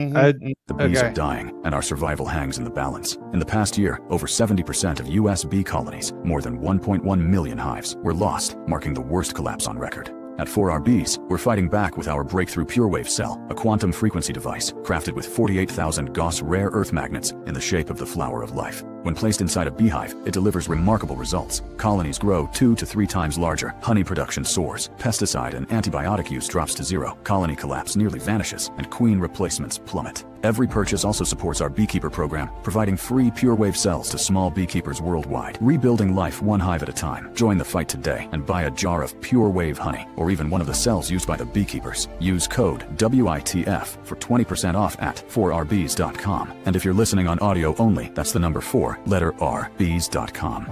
The bees are Okay. dying, and our survival hangs in the balance. In the past year, over 70% of U.S. bee colonies, more than 1.1 million hives, were lost, marking the worst collapse on record. At 4RBs, we're fighting back with our breakthrough PureWave cell, a quantum frequency device crafted with 48,000 Gauss rare earth magnets in the shape of the flower of life. When placed inside a beehive, it delivers remarkable results. Colonies grow 2 to 3 times larger, honey production soars, pesticide and antibiotic use drops to zero, colony collapse nearly vanishes, and queen replacements plummet. Every purchase also supports our beekeeper program, providing free PureWave cells to small beekeepers worldwide. Rebuilding life one hive at a time. Join the fight today and buy a jar of PureWave honey, or even one of the cells used by the beekeepers. Use code WITF for 20% off at 4rbs.com. And if you're listening on audio only, that's the number 4, letter R, bees.com.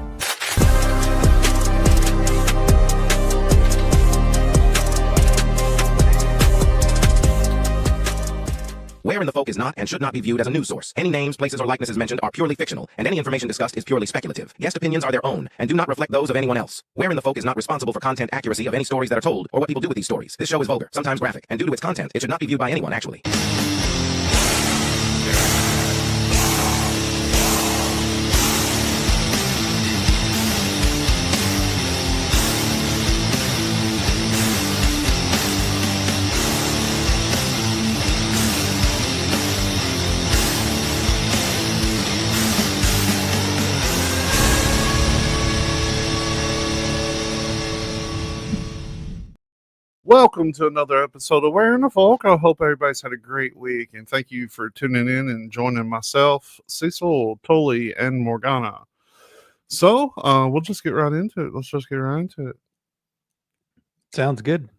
Where in the Folk is not and should not be viewed as a news source. Any names, places, or likenesses mentioned are purely fictional, and any information discussed is purely speculative. Guest opinions are their own and do not reflect those of anyone else. Where in the Folk is not responsible for content accuracy of any stories that are told or what people do with these stories. This show is vulgar, sometimes graphic, and due to its content, it should not be viewed by anyone actually. Welcome to another episode of Where in the Folk. I hope everybody's had a great week, and thank you for tuning in and joining myself, Cecil, Tully, and Morgana. So, we'll just get right into it. Let's just get right into it. Sounds good.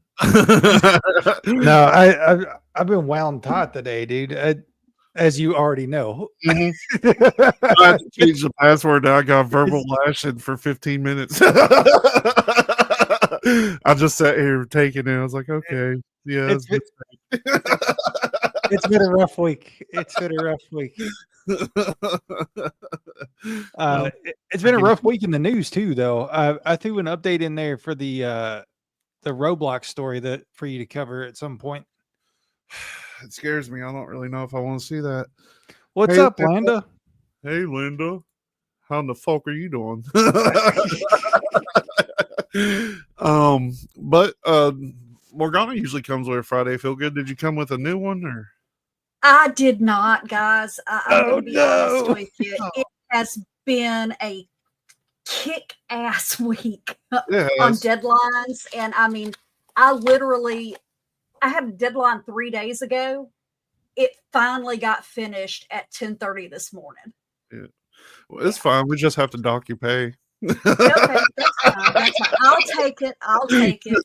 No, I've been wound tight today, dude. As you already know. I had to change the password. Now I got verbal lashing for 15 minutes. I just sat here taking it. I was like, okay, yeah. It's been a rough week. It's been a rough week. It's been a rough week in the news too, though. I threw an update in there for the Roblox story that for you to cover at some point. It scares me. I don't really know if I want to see that. What's Hey, up, Linda? Hey, Linda. How in the fuck are you doing? But Morgana usually comes with a Friday Feel Good. Did you come with a new one or? I did not, guys. I'm going to be honest with you. It has been a kick-ass week on deadlines. And I mean, I had a deadline 3 days ago. It finally got finished at 10:30 this morning. Yeah. Well, it's fine. We just have to dock your pay. Okay, that's fine. That's fine. I'll take it.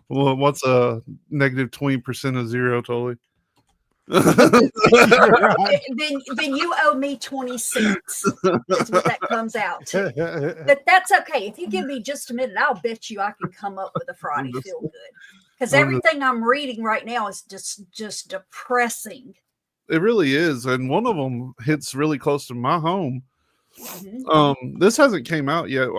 Well, what's a negative 20% of zero, totally? Then you owe me 20 cents. That's what that comes out to. But that's okay. If you give me just a minute, I'll bet you I can come up with a Friday Feel Good. Because everything I'm reading right now is just depressing. It really is. And one of them hits really close to my home. Mm-hmm. This hasn't came out yet.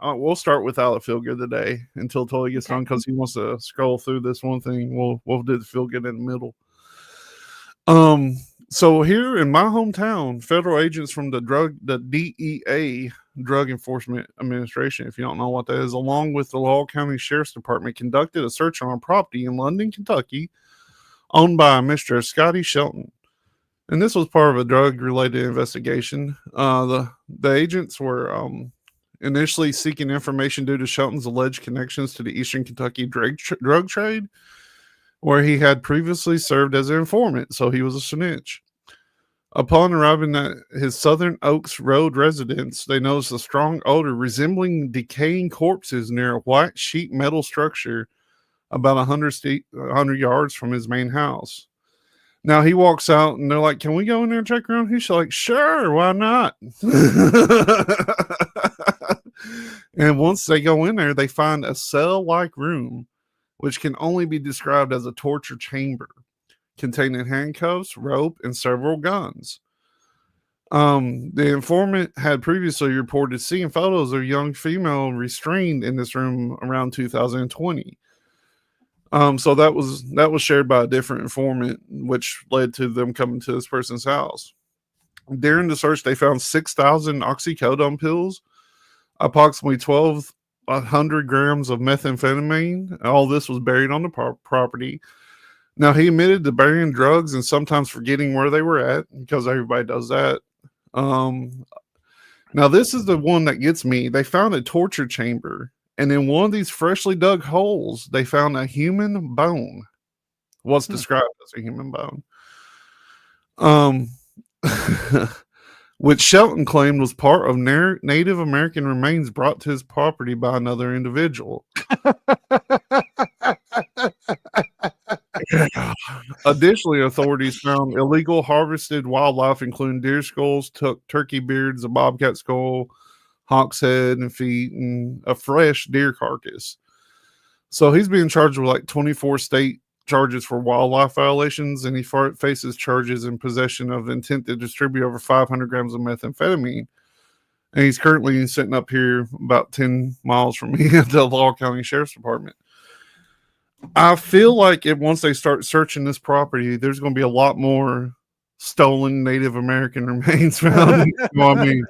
We'll start without a Feel Good today until Tully gets on because he wants to scroll through this one thing. We'll do the Feel Good in the middle. So here in my hometown, federal agents from the DEA, Drug Enforcement Administration, if you don't know what that is, along with the Laurel County Sheriff's Department, conducted a search on a property in London, Kentucky, owned by Mr. Scotty Shelton. And this was part of a drug-related investigation. The agents were initially seeking information due to Shelton's alleged connections to the Eastern Kentucky drug trade, where he had previously served as an informant, so he was a snitch. Upon arriving at his Southern Oaks Road residence, they noticed a strong odor resembling decaying corpses near a white sheet metal structure about 100 yards from his main house. Now he walks out and they're like, can we go in there and check around? He's like, sure, why not? And once they go in there, they find a cell-like room, which can only be described as a torture chamber, containing handcuffs, rope, and several guns. The informant had previously reported seeing photos of a young female restrained in this room around 2020. So that was shared by a different informant, which led to them coming to this person's house. During the search, they found 6,000 oxycodone pills, approximately 1,200 grams of methamphetamine. All this was buried on the property. Now, he admitted to burying drugs and sometimes forgetting where they were at, because everybody does that. Now, this is the one that gets me. They found a torture chamber, and in one of these freshly dug holes, they found a human bone. What's described as a human bone. Which Shelton claimed was part of Native American remains brought to his property by another individual. Additionally, authorities found illegal harvested wildlife, including deer skulls, turkey beards, a bobcat skull, hawk's head and feet, and a fresh deer carcass. So he's being charged with like 24 state charges for wildlife violations, and he faces charges in possession of intent to distribute over 500 grams of methamphetamine. And he's currently sitting up here about 10 miles from me at the Laurel County Sheriff's Department. I feel like once they start searching this property, there's going to be a lot more stolen Native American remains found. You know what I mean?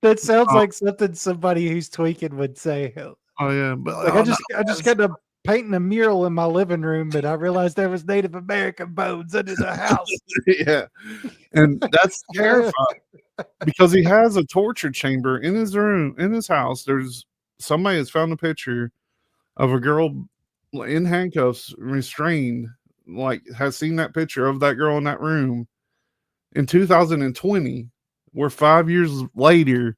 That sounds like something somebody who's tweaking would say. Oh yeah, but like I just got to painting a mural in my living room, and I realized there was Native American bones under the house. Yeah, and that's terrifying because he has a torture chamber in his room, in his house. There's somebody has found a picture of a girl in handcuffs, restrained, like has seen that picture of that girl in that room in 2020. We're 5 years later,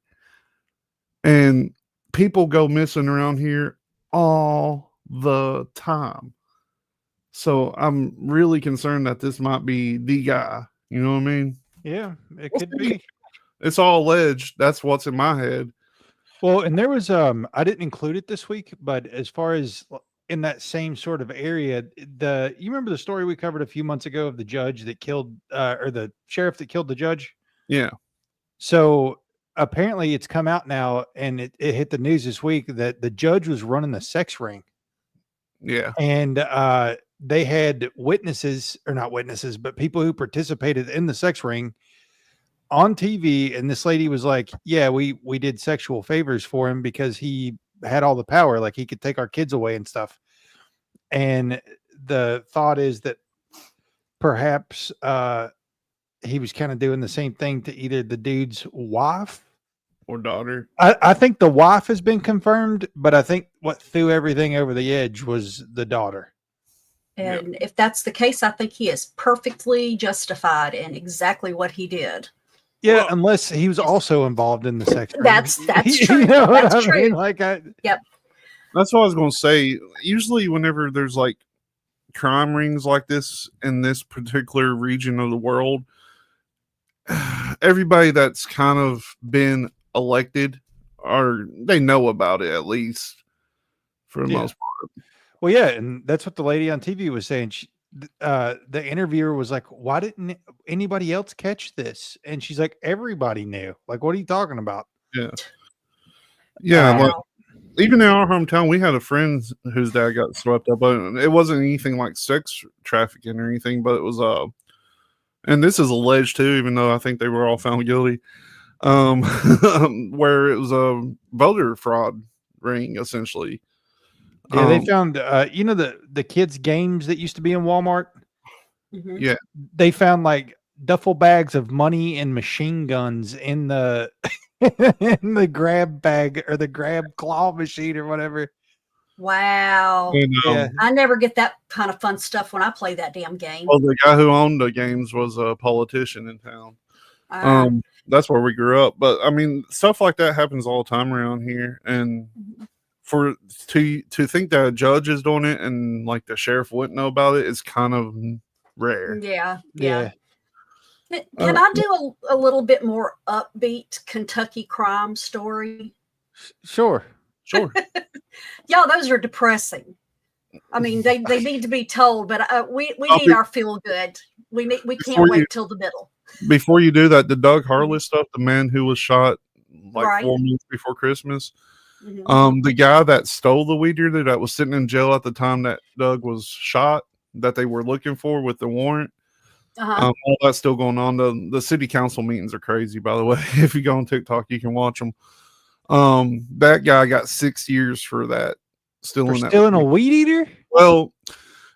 and people go missing around here all the time. So I'm really concerned that this might be the guy. You know what I mean? Yeah, it could be. It's all alleged. That's what's in my head. Well, and there was I didn't include it this week, but as far as in that same sort of area, you remember the story we covered a few months ago of the judge that killed or the sheriff that killed the judge? Yeah. So apparently it's come out now, and it hit the news this week that the judge was running a sex ring. Yeah. And they had witnesses, or not witnesses, but people who participated in the sex ring on TV. And this lady was like, yeah, we did sexual favors for him because he had all the power. Like he could take our kids away and stuff. And the thought is that perhaps he was kind of doing the same thing to either the dude's wife or daughter. I think the wife has been confirmed, but I think what threw everything over the edge was the daughter. And if that's the case, I think he is perfectly justified in exactly what he did. Yeah, well, unless he was also involved in the sex. That's true. You know that's what I true. mean? Like yep. That's what I was going to say. Usually whenever there's like crime rings like this in this particular region of the world, everybody that's kind of been elected, or they know about it at least for the most part. Well, yeah, and that's what the lady on TV was saying. The interviewer was like, why didn't anybody else catch this? And she's like, everybody knew. Like, what are you talking about? Yeah. Like, even in our hometown, we had a friend whose dad got swept up. It wasn't anything like sex trafficking or anything, but it was and this is alleged too, even though I think they were all found guilty, where it was a voter fraud ring, essentially. Yeah, they found, you know, the kids' games that used to be in Walmart? Mm-hmm. Yeah. They found like duffel bags of money and machine guns in the in the grab bag or the grab claw machine or whatever. Wow. And, yeah. I never get that kind of fun stuff when I play that damn game. Well, the guy who owned the games was a politician in town. That's where we grew up. But I mean, stuff like that happens all the time around here. And for to think that a judge is doing it and like the sheriff wouldn't know about it is kind of rare. Yeah. Can Yeah. I do a little bit more upbeat Kentucky crime story? Sure. Yeah, those are depressing. I mean, they need to be told, but we need our feel good. We can't wait till the middle. Before you do that, the Doug Harless stuff, the man who was shot like 4 months before Christmas. The guy that stole the weed eater that was sitting in jail at the time that Doug was shot, that they were looking for with the warrant. All that's still going on. The city council meetings are crazy, by the way. If you go on TikTok, you can watch them. That guy got 6 years for that. Stealing a weed eater? Well,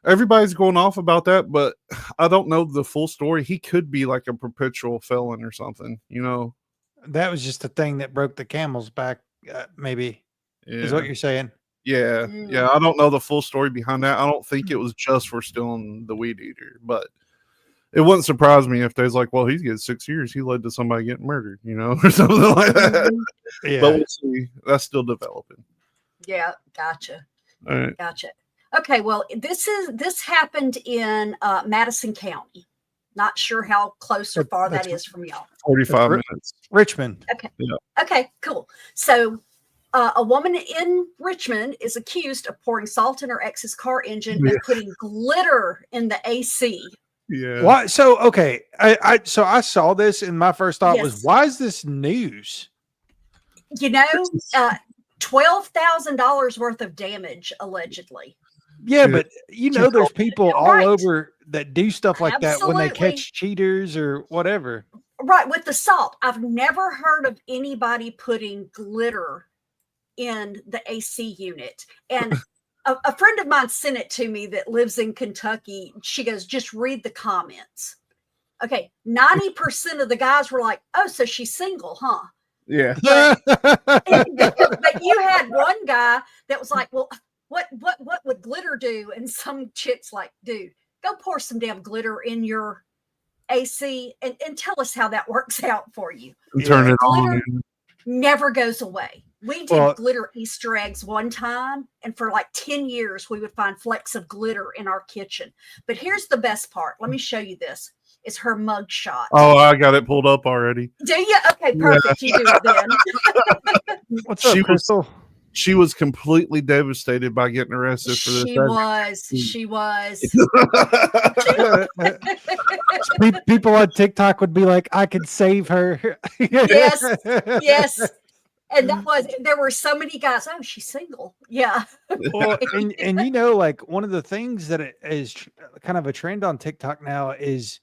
everybody's going off about that, but I don't know the full story. He could be like a perpetual felon or something, you know. That was just the thing that broke the camel's back, maybe. Yeah. Is what you're saying? Yeah. Yeah. I don't know the full story behind that. I don't think it was just for stealing the weed eater, but it wouldn't surprise me if there's like, well, he's getting 6 years. He led to somebody getting murdered, you know, or something like that. Yeah. But we'll see. That's still developing. Yeah. Gotcha. All right. Gotcha. Okay. Well, this happened in Madison County. Not sure how close or far that is from y'all. 45 minutes. Richmond. Okay. Yeah. Okay, cool. So a woman in Richmond is accused of pouring salt in her ex's car engine and putting glitter in the AC. Yeah. What? So, okay. I saw this and my first thought was, why is this news? You know, $12,000 worth of damage, allegedly. Yeah, but you know, there's people all over that do stuff like that when they Absolutely. catch cheaters or whatever. Right, with the salt. I've never heard of anybody putting glitter in the AC unit. And a friend of mine sent it to me that lives in Kentucky. She goes, just read the comments. Okay, 90% of the guys were like, oh, so she's single, huh? Yeah. But you had one guy that was like, well, what would glitter do? And some chicks like, dude, go pour some damn glitter in your AC and tell us how that works out for you. Turn it glitter on. Never goes away. We did glitter Easter eggs one time, and for like 10 years, we would find flecks of glitter in our kitchen. But here's the best part. Let me show you this. It's her mug shot. Oh, I got it pulled up already. Do you? Okay, perfect. You do it then. What's up, Crystal? She was completely devastated by getting arrested for this. She was. People on TikTok would be like, I could save her. Yes. And there were so many guys. Oh, she's single. Yeah. Well, and you know, like one of the things that is kind of a trend on TikTok now is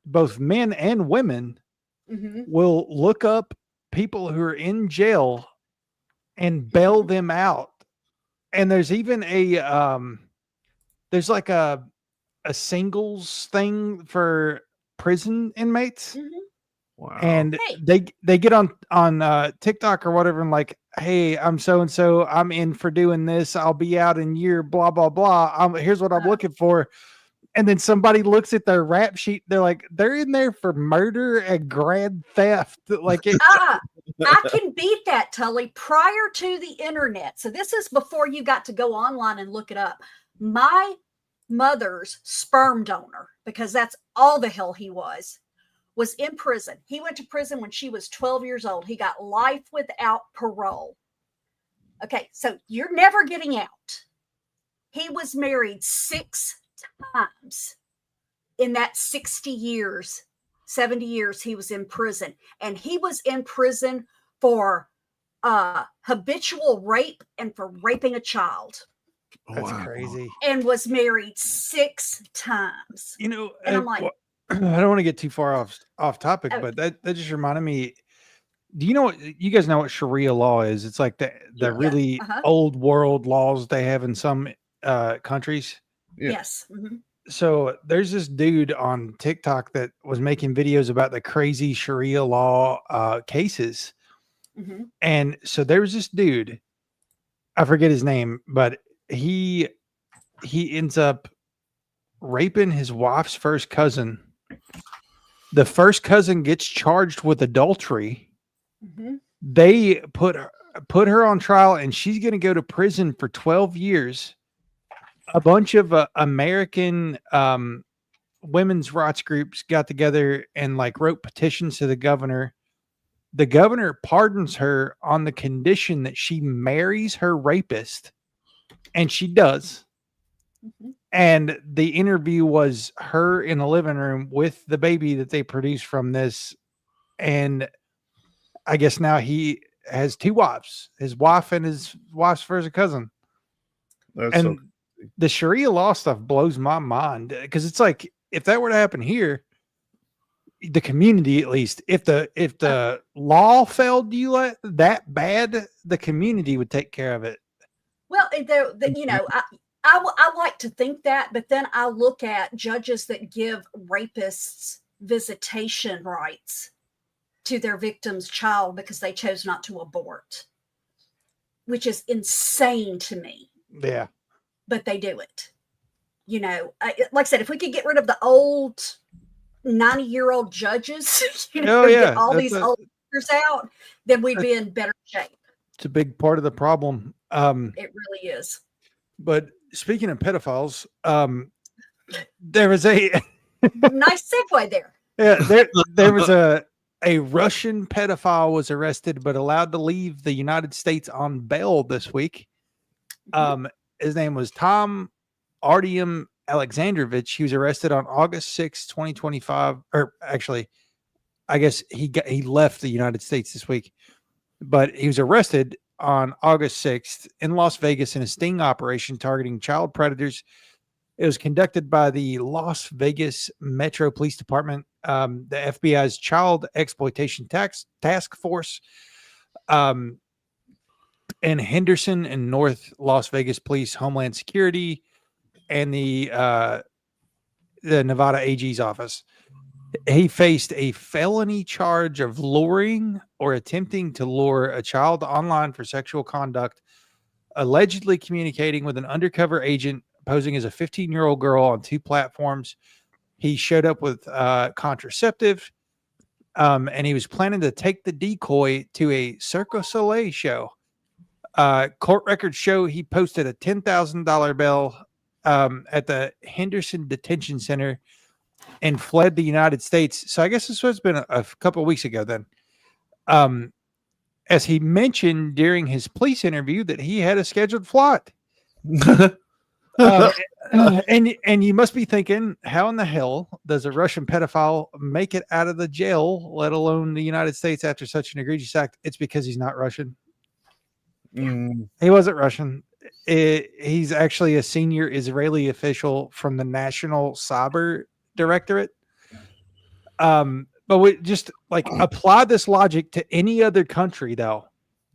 both men and women will look up people who are in jail and bail them out. And there's even there's like a singles thing for prison inmates. Wow. And they get on TikTok or whatever and like, hey, I'm so and so, I'm in for doing this, I'll be out in year blah blah blah, here's what I'm looking for. And then somebody looks at their rap sheet, they're like, they're in there for murder and grand theft. Like I can beat that, Tully. Prior to the internet, so this is before you got to go online and look it up. My mother's sperm donor, because that's all the hell he was in prison. He went to prison when she was 12 years old. He got life without parole. Okay, so you're never getting out. He was married 6 times in that 60 years, 70 years he was in prison. And he was in prison for habitual rape and for raping a child. That's crazy. And was married 6 times. You know, and I'm like, I don't want to get too far off topic, but that just reminded me. Do you know what you guys know what Sharia law is? It's like the really old world laws they have in some countries. Yeah. Yes. So there's this dude on TikTok that was making videos about the crazy Sharia law cases. And so there was this dude, I forget his name, but he ends up raping his wife's first cousin. The first cousin gets charged with adultery. They put her on trial, and she's going to go to prison for 12 years. A bunch of American women's rights groups got together and like wrote petitions to the governor. The governor pardons her on the condition that she marries her rapist, and she does. And the interview was her in the living room with the baby that they produced from this. And I guess now he has 2 wives, his wife and his wife's first cousin. That's And the Sharia law stuff blows my mind, because it's like, if that were to happen here, the community, at least, if the law failed you that bad, the community would take care of it. Well, you know, I like to think that, but then I look at judges that give rapists visitation rights to their victim's child because they chose not to abort, which is insane to me. Yeah. But they do it. You know, like I said, if we could get rid of the old 90-year-old judges, you know, get all these old out, then we'd be in better shape. It's a big part of the problem. It really is. But speaking of pedophiles, there was a nice segue there. Yeah, there was a Russian pedophile was arrested but allowed to leave the United States on bail this week. His name was Tom Artyom Alexandrovich. He was arrested on August 6, 2025. Or actually, I guess he left the United States this week, but he was arrested on August 6th in Las Vegas in a sting operation targeting child predators. It was conducted by the Las Vegas Metro Police Department, the FBI's Child Exploitation Task Force, and Henderson and North Las Vegas Police Homeland Security, and the Nevada AG's office. He faced a felony charge of luring or attempting to lure a child online for sexual conduct, allegedly communicating with an undercover agent posing as a 15-year-old girl on 2 platforms. He showed up with contraceptive, and he was planning to take the decoy to a Cirque du Soleil show. Court records show he posted a $10,000 bail at the Henderson Detention Center and fled the United States. So I guess this has been a couple of weeks ago then. As he mentioned during his police interview that he had a scheduled flight. And you must be thinking, how in the hell does a Russian pedophile make it out of the jail, let alone the United States, after such an egregious act? It's because he's not Russian. He wasn't Russian. He's actually a senior Israeli official from the National Cyber Directorate. But we just like apply this logic to any other country, though.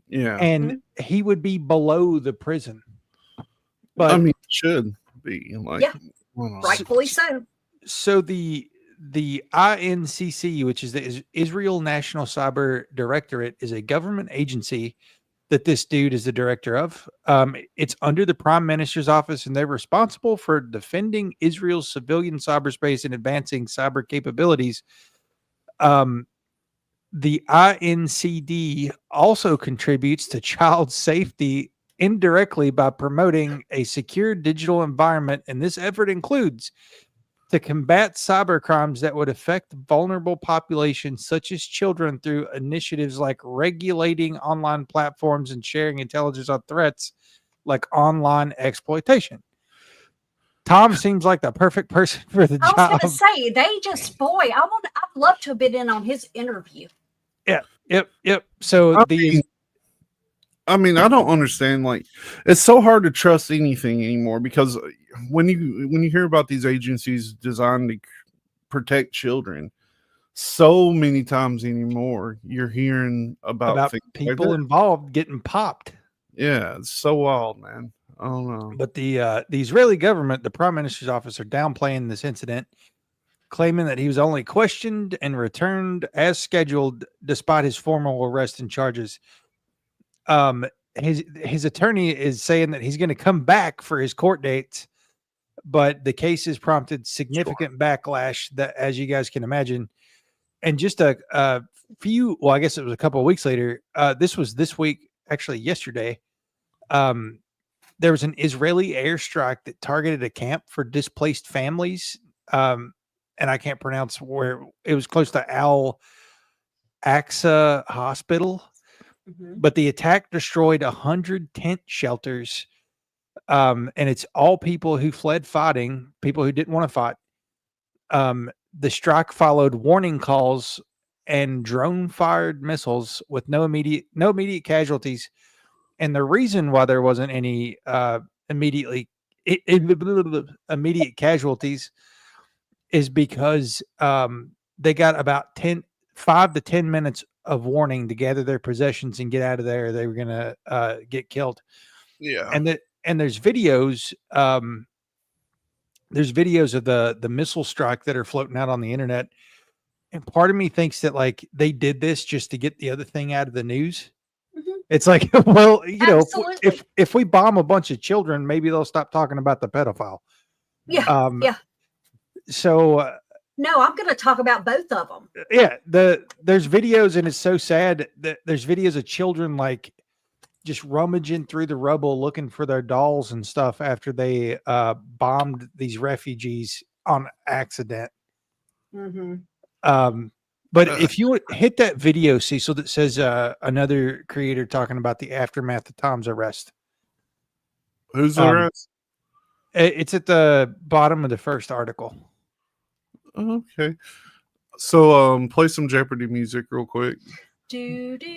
Yeah. And he would be below the prison. But I mean, it should be like, yeah, rightfully so. So the INCC, which is the Israel National Cyber Directorate, is a government agency that this dude is the director of. It's under the Prime Minister's office, and they're responsible for defending Israel's civilian cyberspace and advancing cyber capabilities. The INCD also contributes to child safety indirectly by promoting a secure digital environment, and this effort includes to combat cyber crimes that would affect vulnerable populations such as children through initiatives like regulating online platforms and sharing intelligence on threats like online exploitation. Tom seems like the perfect person for the job. I was going to say, I'd love to have been in on his interview. Yep. So I mean, I don't understand. Like, it's so hard to trust anything anymore, because when you hear about these agencies designed to protect children, so many times anymore, you're hearing about people involved getting popped. Yeah, it's so wild, man. I don't know. But the Israeli government, the Prime Minister's office, are downplaying this incident, claiming that he was only questioned and returned as scheduled despite his formal arrest and charges. His attorney is saying that he's going to come back for his court dates, but the case has prompted significant backlash, that, as you guys can imagine. And just a few, well, I guess it was a couple of weeks later. This was this week, actually yesterday. There was an Israeli airstrike that targeted a camp for displaced families. And I can't pronounce where it was, close to Al Aqsa Hospital. But the attack destroyed 100 tent shelters. And it's all people who fled fighting, people who didn't want to fight. The strike followed warning calls and drone fired missiles with no immediate casualties. And the reason why there wasn't any immediate casualties is because they got about 5 to 10 minutes of warning to gather their possessions and get out of there. They were going to get killed. Yeah. And there's videos. There's videos of the missile strike that are floating out on the internet. And part of me thinks that like they did this just to get the other thing out of the news. It's like, well, you know, if we bomb a bunch of children, maybe they'll stop talking about the pedophile. Yeah. Yeah. So no, I'm going to talk about both of them. Yeah. There's videos, and it's so sad that there's videos of children like just rummaging through the rubble looking for their dolls and stuff after they bombed these refugees on accident. But if you hit that video, Cecil, that says another creator talking about the aftermath of Tom's arrest. Who's the arrest? It's at the bottom of the first article. Okay. So play some Jeopardy music real quick. Okay,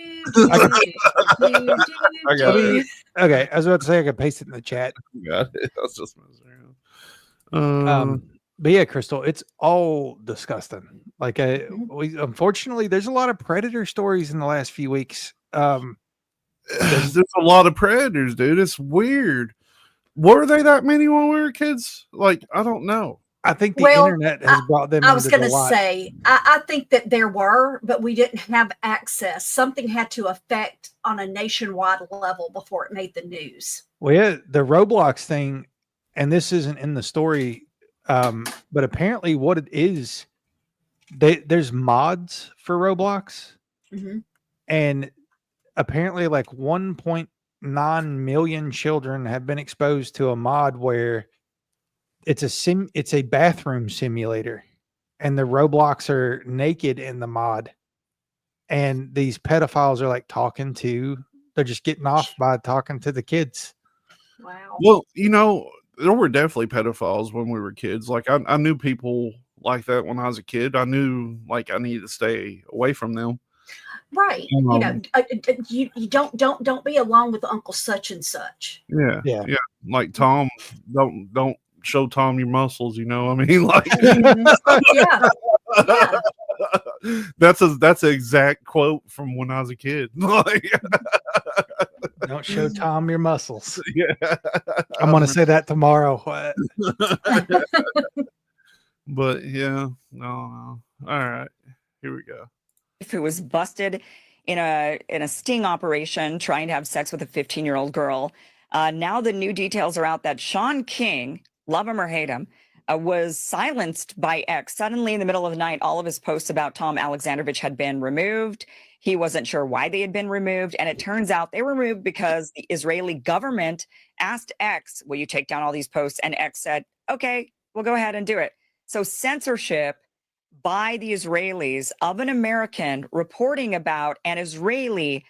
I was about to say I could paste it in the chat. Got it. I was just messing around. But yeah, Crystal, it's all disgusting. Like, unfortunately, there's a lot of predator stories in the last few weeks. There's a lot of predators, dude. It's weird. Were they that many when we were kids? Like, I don't know. I think the internet has brought them. I was going to say, I think that there were, but we didn't have access. Something had to affect on a nationwide level before it made the news. Well, yeah, the Roblox thing, and this isn't in the story. But apparently what it is, there's mods for Roblox, and apparently like 1.9 million children have been exposed to a mod where it's a bathroom simulator, and the Roblox are naked in the mod, and these pedophiles are like they're just getting off by talking to the kids. Wow. Well, you know, there were definitely pedophiles when we were kids. Like I knew people like that when I was a kid. I knew like I needed to stay away from them. Right. You know, you don't be alone with Uncle such and such. Yeah. Like Tom, don't show Tom your muscles. You know, what I mean, like, yeah. That's an exact quote from when I was a kid. Like, don't show Tom your muscles. Yeah, I'm gonna say that tomorrow. But yeah, no. All right, here we go. Who was busted in a sting operation trying to have sex with a 15-year-old girl. Now the new details are out that Sean King, love him or hate him, was silenced by X. Suddenly, in the middle of the night, all of his posts about Tom Alexandrovich had been removed. He wasn't sure why they had been removed. And it turns out they were removed because the Israeli government asked X, will you take down all these posts? And X said, okay, we'll go ahead and do it. So censorship by the Israelis of an American reporting about an Israeli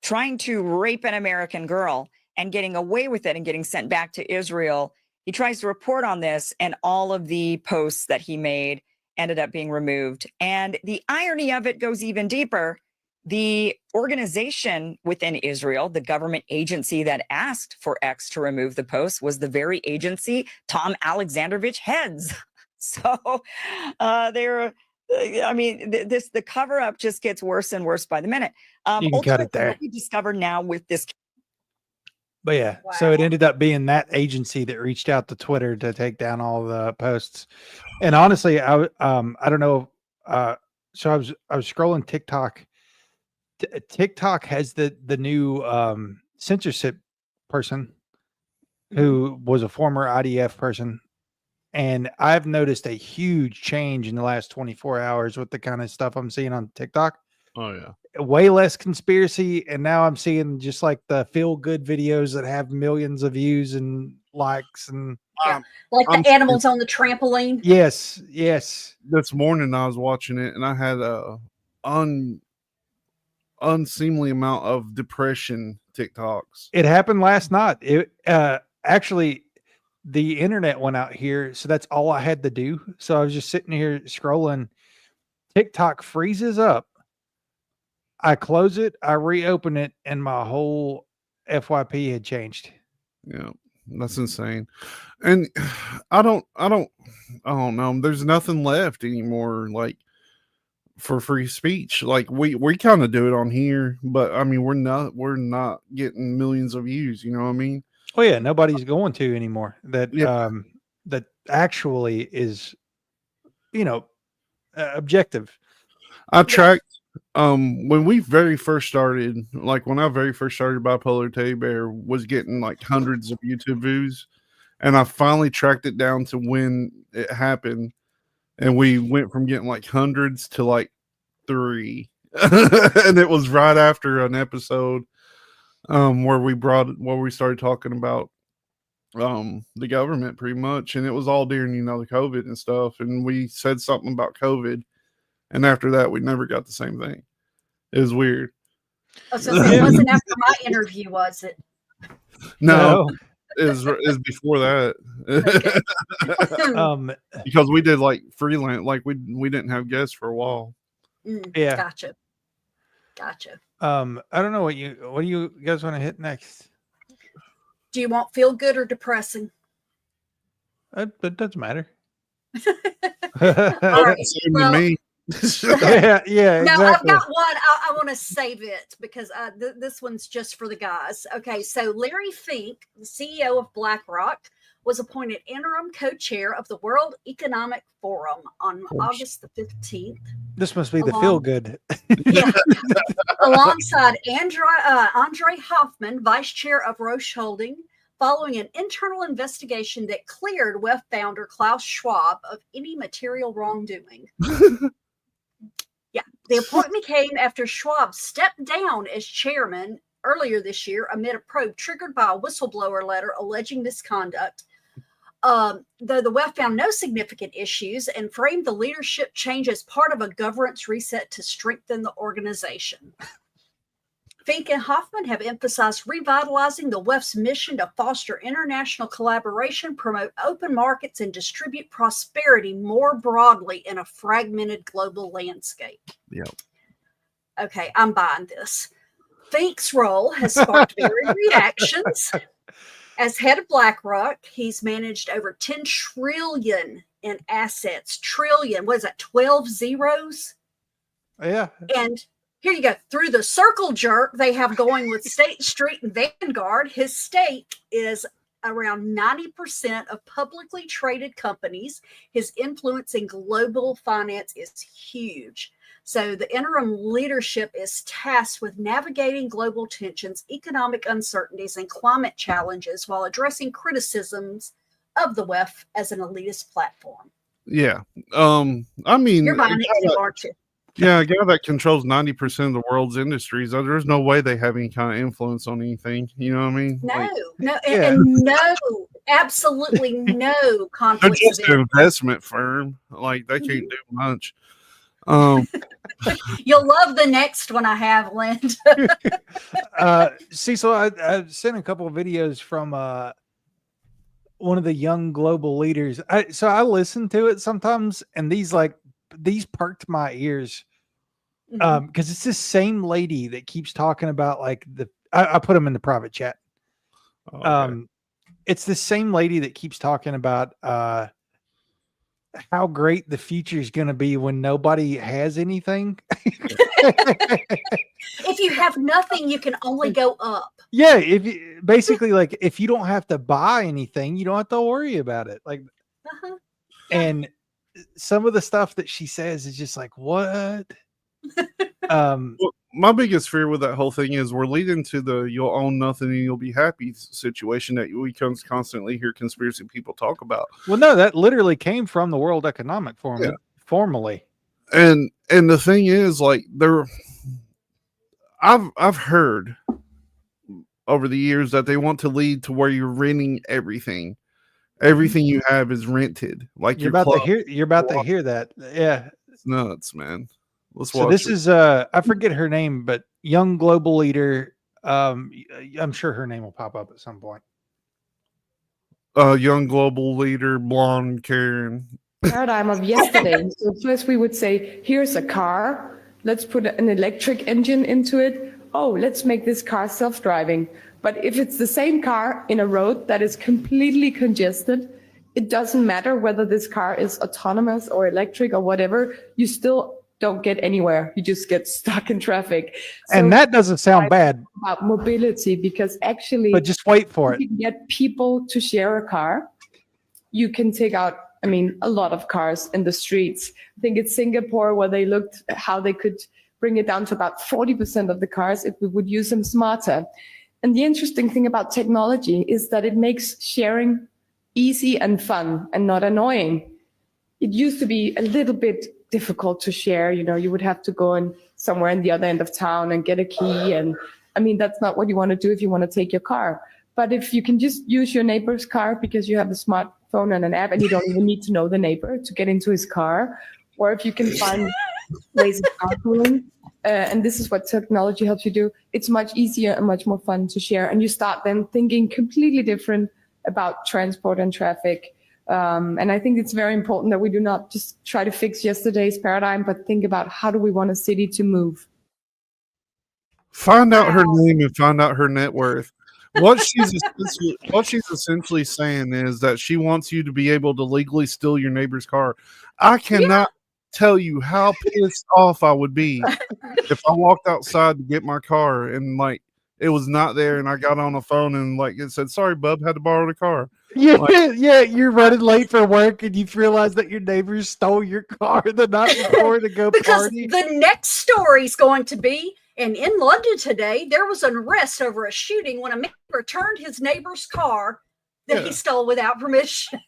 trying to rape an American girl and getting away with it and getting sent back to Israel. He tries to report on this, and all of the posts that he made ended up being removed. And the irony of it goes even deeper. The organization within Israel, the government agency that asked for X to remove the post, was the very agency Tom Alexandrovich heads. So the cover up just gets worse and worse by the minute. You can cut it there. What we discovered now with this. But yeah, wow. So it ended up being that agency that reached out to Twitter to take down all the posts. And honestly, I don't know. So I was scrolling TikTok. TikTok has the new censorship person who was a former IDF person. And I've noticed a huge change in the last 24 hours with the kind of stuff I'm seeing on TikTok. Oh, yeah. Way less conspiracy. And now I'm seeing just like the feel good videos that have millions of views and likes. And like the animals on the trampoline. Yes. Yes. This morning I was watching it and I had a unseemly amount of depression TikToks. It happened last night. It actually, the internet went out here, so that's all I had to do. So I was just sitting here scrolling, TikTok freezes up. I close it, I reopen it, and my whole FYP had changed. Yeah, that's insane. And I don't know. There's nothing left anymore, like for free speech. Like we kind of do it on here, but I mean, we're not getting millions of views. You know what I mean? Oh yeah, nobody's going to anymore. That Yeah. that actually is, objective. I tracked when we very first started, like when I very first started, Bipolar Teddy Bear was getting like hundreds of YouTube views, and I finally tracked it down to when it happened, and we went from getting like hundreds to like 3. And it was right after an episode where we started talking about the government pretty much, and it was all during the COVID and stuff, and we said something about COVID, and after that we never got the same thing. It was weird. Oh, so it wasn't after my interview, was it? No. It was before that. Okay. Because we did like freelance, like we didn't have guests for a while. Yeah. Gotcha. I don't know what do you guys want to hit next? Do you want feel good or depressing? It doesn't matter. All right. Same Well, to me. yeah, now exactly. I've got one. I want to save it because this one's just for the guys. Okay, so Larry Fink, the CEO of BlackRock, was appointed interim co-chair of the World Economic Forum on August the 15th. This must be the feel good. Yeah, alongside Andre Hoffman, vice chair of Roche Holding, following an internal investigation that cleared WEF founder Klaus Schwab of any material wrongdoing. Yeah, the appointment came after Schwab stepped down as chairman earlier this year amid a probe triggered by a whistleblower letter alleging misconduct. Though the WEF found no significant issues and framed the leadership change as part of a governance reset to strengthen the organization. Fink and Hoffman have emphasized revitalizing the WEF's mission to foster international collaboration, promote open markets, and distribute prosperity more broadly in a fragmented global landscape. Yeah. Okay, I'm buying this. Fink's role has sparked varied reactions. As head of BlackRock, he's managed over 10 trillion in assets. Trillion, what is that, 12 zeros? Yeah. And here you go. Through the circle jerk they have going with State Street and Vanguard, his stake is around 90% of publicly traded companies. His influence in global finance is huge. So the interim leadership is tasked with navigating global tensions, economic uncertainties, and climate challenges while addressing criticisms of the WEF as an elitist platform. Yeah. I mean, You're buying it too, aren't you? yeah, a guy that controls 90% of the world's industries, there's no way they have any kind of influence on anything. You know what I mean? And no, absolutely no They're conflict. just an investment firm. Like they can't do much. You'll love the next one I have, Linda. Cecil, I sent a couple of videos from one of the young global leaders. So I listen to it sometimes, and these perked my ears because it's this same lady that keeps talking about like I put them in the private chat. Okay. It's the same lady that keeps talking about how great the future is going to be when nobody has anything. If you have nothing, you can only go up. Yeah, if you basically like if you don't have to buy anything, you don't have to worry about it. Like, and some of the stuff that she says is just like, what? Well, my biggest fear with that whole thing is we're leading to the you'll own nothing and you'll be happy situation that we constantly hear conspiracy people talk about. Well, no, that literally came from the World Economic Forum, formally. And the thing is, like, I've heard over the years that they want to lead to where you're renting everything. Everything you have is rented. Like you're about to hear that. Yeah. It's nuts, man. Let's so watch this it. is I forget her name, but young global leader. I'm sure her name will pop up at some point. Young global leader, blonde Karen. paradigm of yesterday. So first we would say, here's a car, let's put an electric engine into it. Oh, let's make this car self-driving. But if it's the same car in a road that is completely congested, it doesn't matter whether this car is autonomous or electric or whatever, you still don't get anywhere. You just get stuck in traffic. And that doesn't sound bad. About mobility, because actually, but just wait for it. You can get people to share a car. You can take out, I mean, a lot of cars in the streets. I think it's Singapore where they looked at how they could bring it down to about 40% of the cars if we would use them smarter. And the interesting thing about technology is that it makes sharing easy and fun and not annoying. It used to be a little bit difficult to share. You know, you would have to go in somewhere in the other end of town and get a key. And I mean, that's not what you want to do if you want to take your car. But if you can just use your neighbor's car because you have a smartphone and an app and you don't even need to know the neighbor to get into his car, or if you can find ways of carpooling, and this is what technology helps you do, it's much easier and much more fun to share. And you start then thinking completely different about transport and traffic. And I think it's very important that we do not just try to fix yesterday's paradigm, but think about how do we want a city to move. Find out her name and find out her net worth. What she's essentially saying is that she wants you to be able to legally steal your neighbor's car. I cannot tell you how pissed off I would be if I walked outside to get my car and like it was not there, and I got on the phone and like it said, "Sorry, bub, had to borrow the car." Yeah, like, yeah, you're running late for work and you've realized that your neighbors stole your car the night before to go because party. The next story is going to be, and in London today, there was an arrest over a shooting when a man returned his neighbor's car that he stole without permission.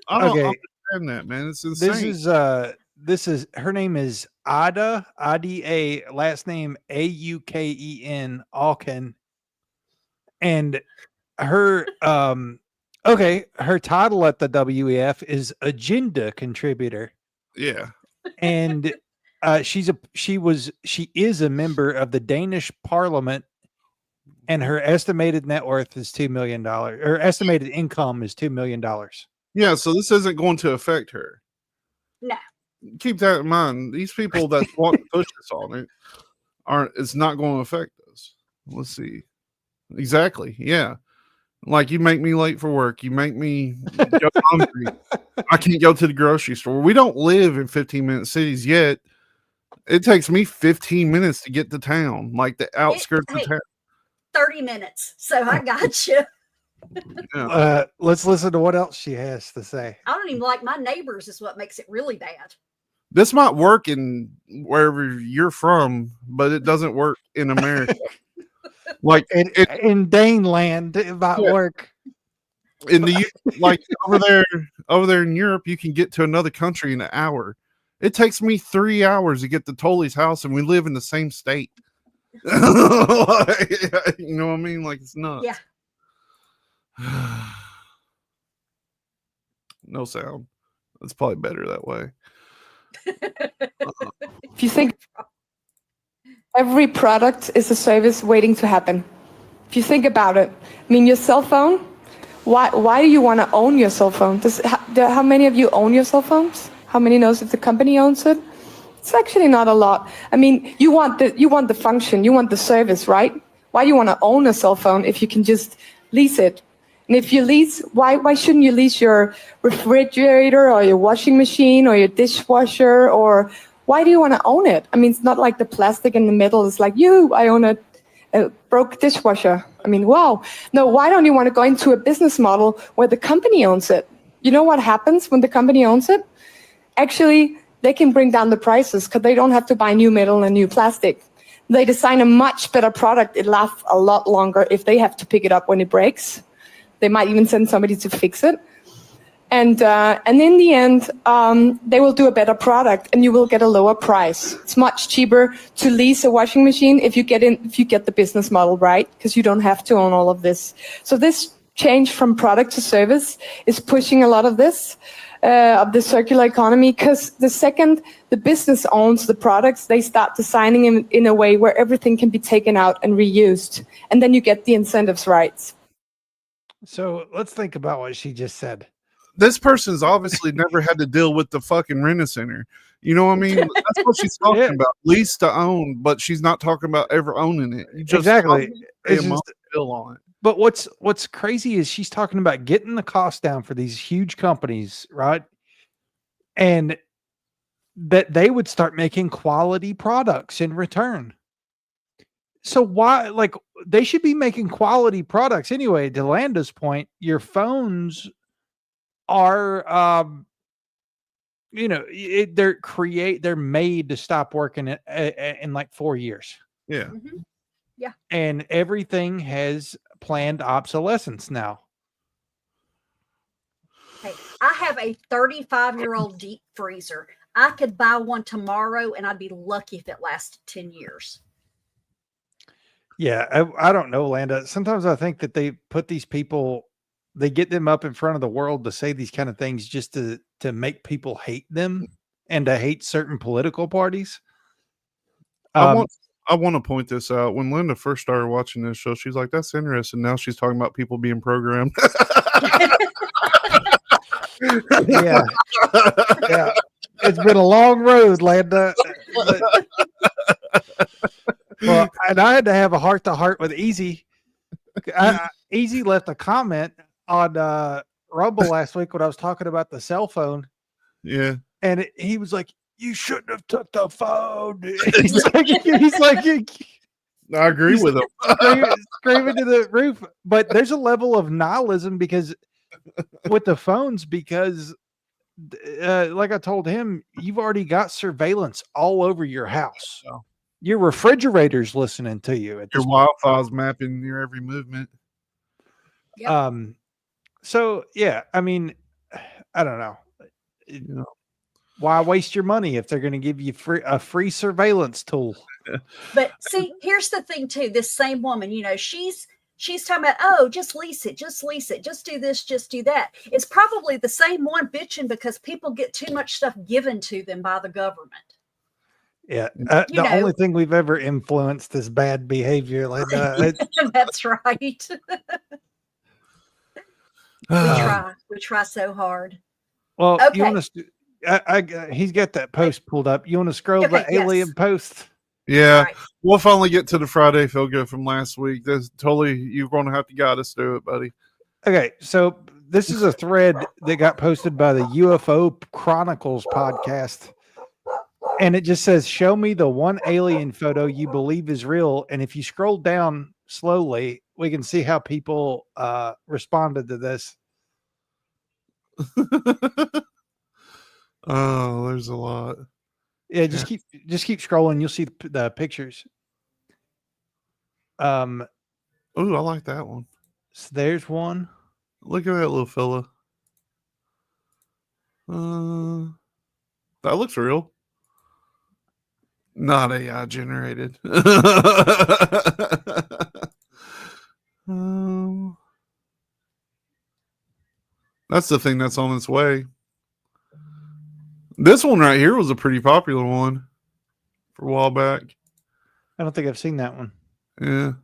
I don't understand that, man. It's insane. This is her name is Ada, Ida, last name Auken, Alken. And her her title at the WEF is agenda contributor. Yeah. And she is a member of the Danish parliament, and her estimated net worth is $2 million. Her estimated income is $2 million. Yeah, so this isn't going to affect her. No. Keep that in mind. These people that want to push this on it it's not going to affect us. Let's see. Exactly. Yeah. Like you make me late for work. You make me go hungry. I can't go to the grocery store. We don't live in 15-minute cities yet. It takes me 15 minutes to get to town, like the outskirts of town. 30 minutes. So I got you. Yeah. Let's listen to what else she has to say. I don't even like my neighbors is what makes it really bad. This might work in wherever you're from, but it doesn't work in America. Like in Daneland, it might work. In the like over there in Europe, you can get to another country in an hour. It takes me 3 hours to get to Tolly's house, and we live in the same state. You know what I mean? Like it's nuts. Yeah. No sound. It's probably better that way. If you think every product is a service waiting to happen. If you think about it, I mean, your cell phone, why do you want to own your cell phone? How many of you own your cell phones? How many knows if the company owns it? It's actually not a lot. I mean, you want the function, you want the service, right? Why do you want to own a cell phone if you can just lease it? And if you lease, why shouldn't you lease your refrigerator or your washing machine or your dishwasher? Or why do you want to own it? I mean, it's not like the plastic and the metal is like, I own a broke dishwasher. I mean, wow. No, why don't you want to go into a business model where the company owns it? You know what happens when the company owns it? Actually, they can bring down the prices because they don't have to buy new metal and new plastic. They design a much better product. It lasts a lot longer if they have to pick it up when it breaks. They might even send somebody to fix it. And in the end, they will do a better product and you will get a lower price. It's much cheaper to lease a washing machine if you get the business model right, because you don't have to own all of this. So this change from product to service is pushing a lot of this, of the circular economy, because the second the business owns the products, they start designing them in a way where everything can be taken out and reused. And then you get the incentives right. So let's think about what she just said. this person's obviously never had to deal with the fucking rent-a-center. You know what I mean? That's what she's talking Yeah. about. Lease to own, but she's not talking about ever owning it. You just Exactly. pay It's a month just- bill on it. But what's crazy is she's talking about getting the cost down for these huge companies, right? And that they would start making quality products in return. So why, like, they should be making quality products anyway. To Landa's point, your phones are, they're made to stop working in like 4 years, Yeah. Mhm. and everything has planned obsolescence now. Hey, I have a 35-year-old deep freezer. I could buy one tomorrow and I'd be lucky if it lasted 10 years. Yeah, I don't know, Landa. Sometimes I think that they put these people, they get them up in front of the world to say these kind of things just to make people hate them and to hate certain political parties. I want to point this out. When Linda first started watching this show, she's like, "That's interesting." Now she's talking about people being programmed. Yeah, yeah. It's been a long road, Landa. Well, and I had to have a heart-to-heart with Easy. Easy left a comment on Rumble last week when I was talking about the cell phone, Yeah. and he was like, "You shouldn't have took the phone." he's like I agree with him. screaming to the roof. But there's a level of nihilism because with the phones, because like I told him, you've already got surveillance all over your house. Oh. Your refrigerator's listening to you at Your this Wi-Fi's mapping your every movement. Yep. So yeah, I mean, I don't know. Yeah. Why waste your money if they're going to give you a free surveillance tool? But see, here's the thing too. This same woman, she's talking about, oh, just lease it, just do this, just do that. It's probably the same one bitching because people get too much stuff given to them by the government. Yeah, the only thing we've ever influenced is bad behavior. Like that's right. We try so hard. Well, Okay. you want to? He's got that post pulled up. You want to scroll the alien post? Yeah, right. We'll finally get to the Friday feel good from last week. That's totally, you're going to have to guide us through it, buddy. Okay, so this is a thread that got posted by the UFO Chronicles podcast. And it just says, "Show me the one alien photo you believe is real." And if you scroll down slowly, we can see how people responded to this. Oh, there's a lot. Yeah, just keep scrolling. You'll see the pictures. Oh, I like that one. So there's one. Look at that little fella. That looks real. Not AI generated. That's the thing that's on its way. This one right here was a pretty popular one for a while back. I don't think I've seen that one. Yeah.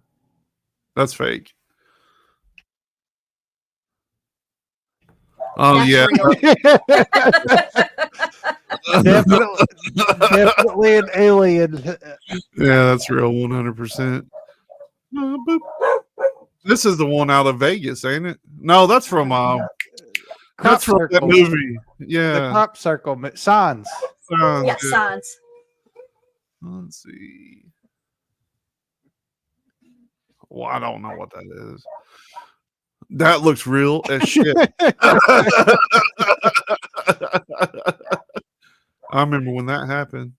That's fake. Oh, That's yeah. Definitely an alien. Yeah, that's real 100%. This is the one out of Vegas, ain't it? No, that's from that's from that movie. Yeah. The crop circle signs. Yeah, signs. Let's see. Well, I don't know what that is. That looks real as shit. I remember when that happened.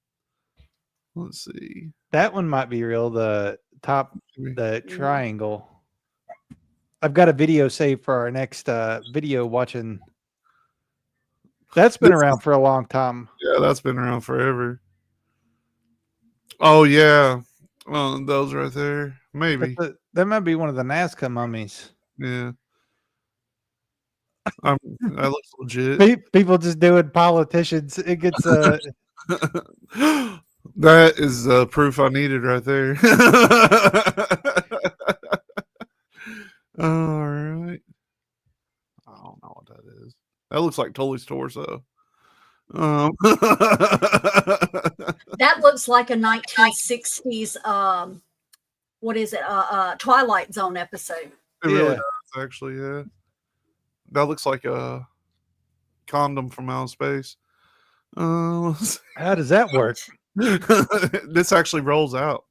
Let's see. That one might be real. The top, the triangle. I've got a video saved for our next video watching. That's been around for a long time. Yeah, that's been around forever. Oh, yeah. Well, those right there. Maybe. That might be one of the Nazca mummies. Yeah. That looks legit. People just doing politicians. It gets that is proof I needed right there. All right. I don't know what that is. That looks like Tully's torso. That looks like a 1960s what is it? Twilight Zone episode. It really does, actually, yeah. That looks like a condom from outer space. How does that work? This actually rolls out.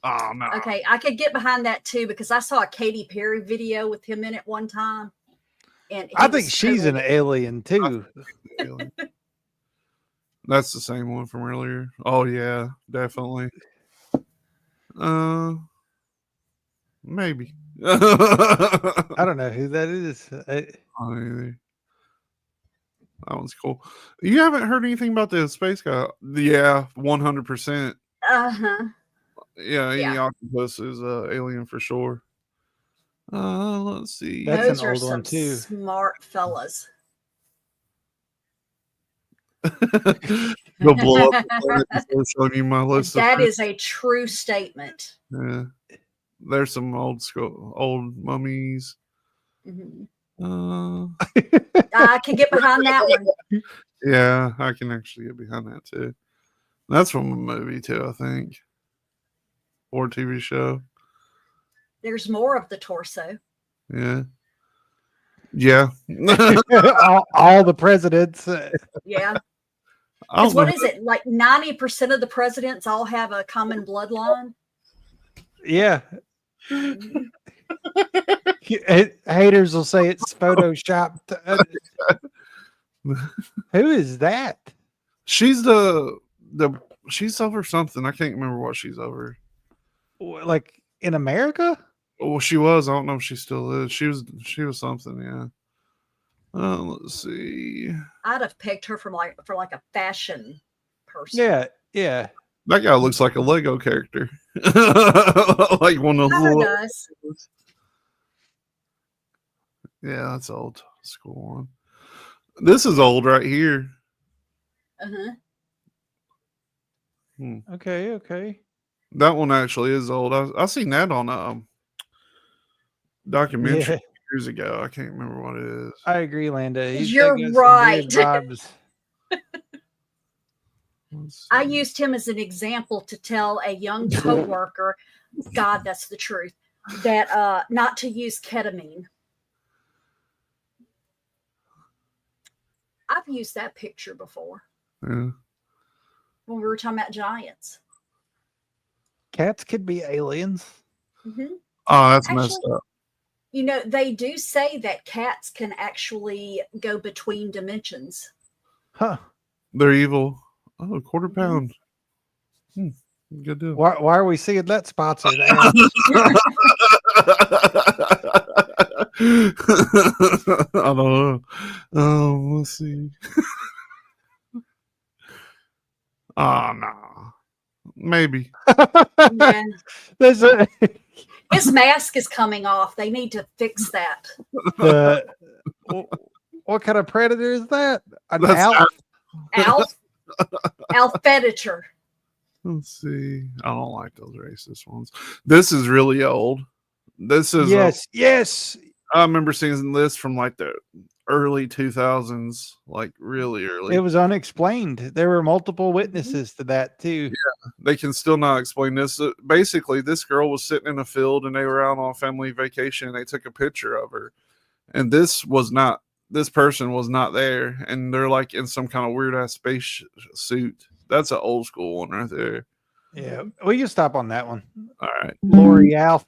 Oh no. Okay, I could get behind that too because I saw a Katy Perry video with him in it one time. And I think she's an alien too. That's the same one from earlier. Oh yeah, definitely. Maybe. I don't know who that is. That one's cool. You haven't heard anything about the space guy? Yeah, 100%. Uh-huh. Yeah, any octopus is alien for sure. Let's see. That's Those an are old some one too. smart fellas. Go blow up the planet before showing you my list. That is a true statement. Yeah. There's some old mummies. Mm-hmm. I can get behind that one. Yeah, I can actually get behind that too. That's from a movie too, I think, or a TV show. There's more of the torso. Yeah. all the presidents. Yeah. What is it? Like 90% of the presidents all have a common bloodline. Yeah. Haters will say it's photoshopped. Who is that? She's she's over something. I can't remember what she's over. Like in America? Well, she was. I don't know if she still is. She was something. Yeah. Let's see. I'd have picked her for like a fashion person. Yeah. That guy looks like a Lego character. Like one of those. Does. Yeah, that's old school one. This is old right here. Uh-huh. Okay. That one actually is old. I seen that on a documentary years ago. I can't remember what it is. I agree, Landa. You're right. I see. used him as an example to tell a young coworker, God, that's the truth, that not to use ketamine. I've used that picture before. Yeah. When we were talking about giants. Cats could be aliens. Mm-hmm. Oh, that's messed up. You know, they do say that cats can actually go between dimensions. Huh. They're evil. Oh, $quarter pound. Good deal. Why are we seeing that sponsored? I don't know. Let's see. Oh, no. Maybe. Yeah. His mask is coming off. They need to fix that. What kind of predator is that? An Alf? Alphedator. Let's see. I don't like those racist ones. This is really old. This is yes. I remember seeing this from like the early 2000s, like really early. It was unexplained. There were multiple witnesses to that too. Yeah, they can still not explain this. Basically, this girl was sitting in a field and they were out on a family vacation and they took a picture of her. And this person was not there. And they're like in some kind of weird ass space suit. That's an old school one right there. Yeah, we can stop on that one. All right. Lori Alf.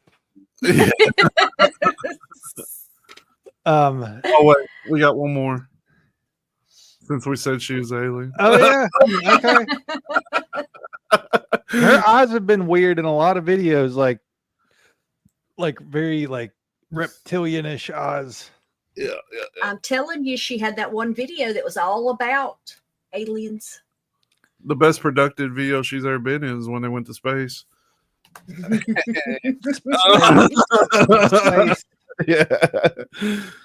Oh wait, we got one more. Since we said she was alien. Oh yeah. Okay. Her eyes have been weird in a lot of videos, like very like reptilianish eyes. Yeah. I'm telling you, she had that one video that was all about aliens. The best productive video she's ever been in is when they went to space. Yeah.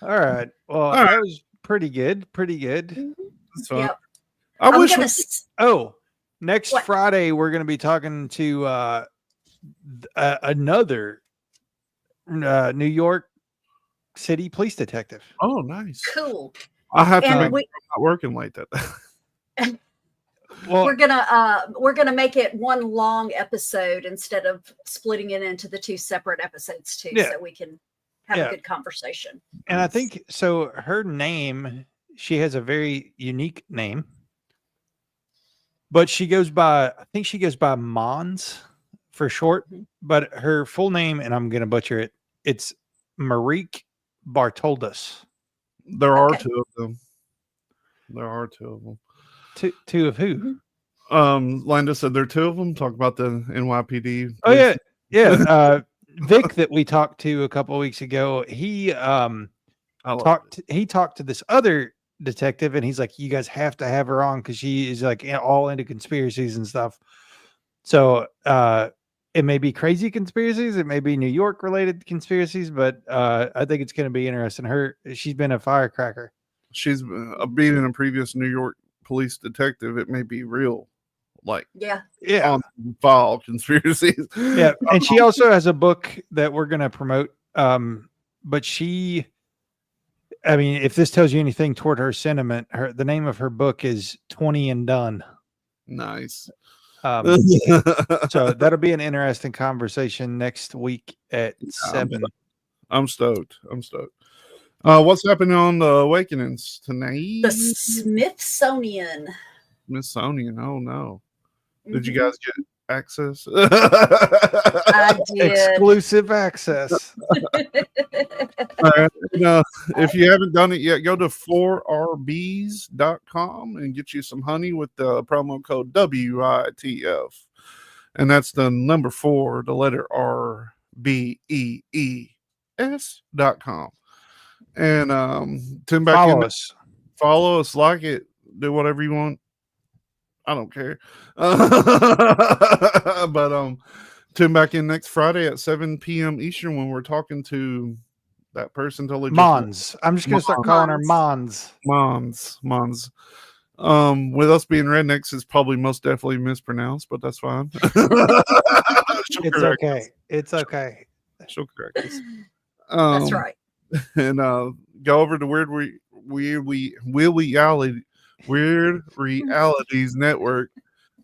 All right. Well, that was pretty good. That's fine. Yep. I wish. Next What? Friday we're going to be talking to another New York City police detective. Oh, nice. Cool. I have to And make sure I'm not working late that day. Well, we're gonna make it one long episode instead of splitting it into the two separate episodes too, Yeah. so we can have Yeah. a good conversation. and I think so. Her name, she has a very unique name, but she goes by, I think she goes by Mons for short, but her full name, and I'm going to butcher it, it's Marique Bartoldas. There are Okay. two of them. There are two of them. Two of who? Linda said there are two of them. Talk about the NYPD. Oh yeah, yeah. Vic that we talked to a couple of weeks ago, he talked to this other detective, and he's like, you guys have to have her on because she is like all into conspiracies and stuff. So it may be crazy conspiracies, it may be New York related conspiracies, but I think it's going to be interesting. She's been a firecracker. She's being in a previous New York police detective. It may be real, like Yeah. on file conspiracies. Yeah, and she also has a book that we're going to promote. But she, I mean, if this tells you anything toward her sentiment, the name of her book is 20 and Done. Nice. So that'll be an interesting conversation next week at 7. I'm stoked. What's happening on the Awakenings tonight? The Smithsonian. Smithsonian. Oh no. Did you guys get access? I did. Exclusive access. If you haven't done it yet, go to 4rbs.com and get you some honey with the promo code WITF. And that's the number 4, the letter RBEES.com. And tune back Follow in. us. Follow us, like it, do whatever you want. I don't care. But tune back in next Friday at 7 p.m. Eastern when we're talking to that person totally Mons. I'm just gonna start calling her Mons. Mons. With us being rednecks is probably most definitely mispronounced, but that's fine. It's okay. It's okay. She'll correct us. That's right. And go over to Weird Realities Network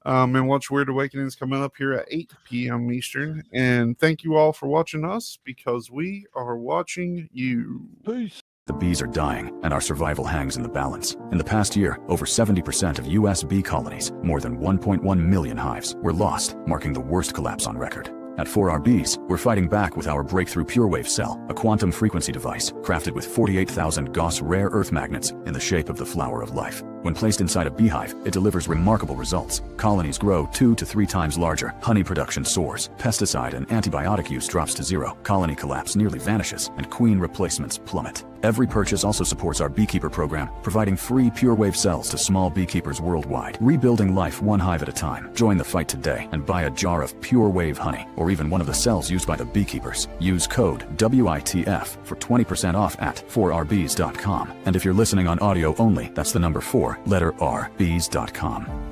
and watch Weird Awakenings coming up here at 8 p.m. Eastern. And thank you all for watching us, because we are watching you. Peace. The bees are dying, and our survival hangs in the balance. In the past year, over 70% of U.S. bee colonies, more than 1.1 million hives, were lost, marking the worst collapse on record. At 4RBs, we're fighting back with our breakthrough PureWave cell, a quantum frequency device crafted with 48,000 Gauss rare earth magnets in the shape of the flower of life. When placed inside a beehive, it delivers remarkable results. Colonies grow 2 to 3 times larger, honey production soars, pesticide and antibiotic use drops to zero, colony collapse nearly vanishes, and queen replacements plummet. Every purchase also supports our beekeeper program, providing free PureWave cells to small beekeepers worldwide. Rebuilding life one hive at a time. Join the fight today and buy a jar of PureWave honey, or even one of the cells used by the beekeepers. Use code WITF for 20% off at 4rbs.com. And if you're listening on audio only, that's the number 4, letter R, bees.com.